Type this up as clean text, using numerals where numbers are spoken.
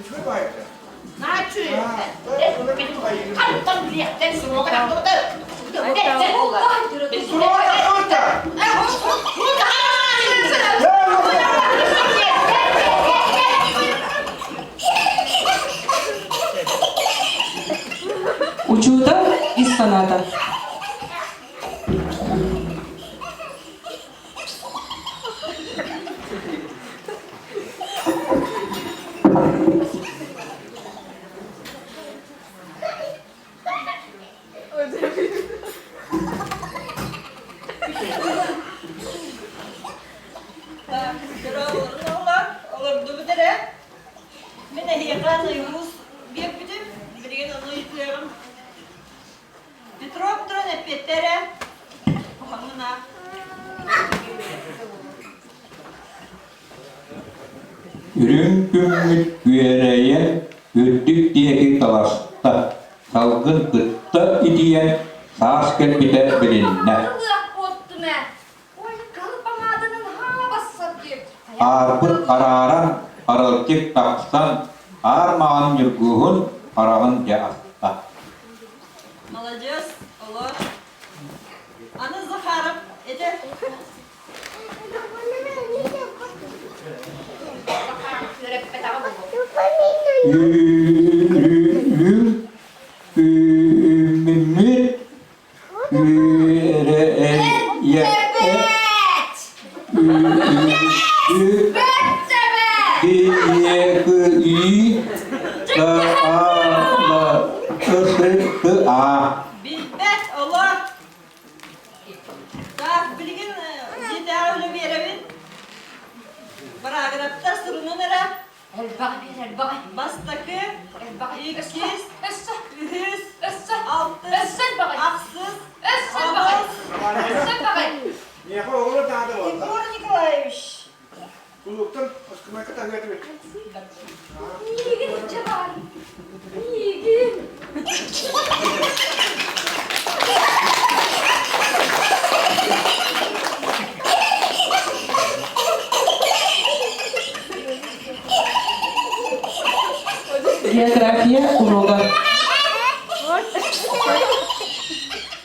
ช่วยหน่อย น่าช่วยเด็กเป็นขั้นต้นเรียกเด็กสมองกระดังตัวเตอร์เด็กเด็กเด็กเป็น สุดยอดสุดจ้ะ เอ้าคุณตา Учута из соната. Ürün gümmüt güvereye öttük diyeki talasta salgın kıtta idiyen sağız kelpide bilinne. Arpı araran aralkik taksan armağan yurguhun arağın yağısta. Молодец, Allah. Ana Zaharım, Ede. Ürün gümmüt güvereye diyeki Bilbet, Allah. Daha bilgin yeter öyle bir yere bin. Paragrafta sorunun era. Bastaki, ikiz, ühüz, altız, aksız, ağız.เนี่ยเขาบอกว่าตาตลอด Егор Николаевич. คุณลูกต้องทำไมก็ตั้งใจด้วย География урога.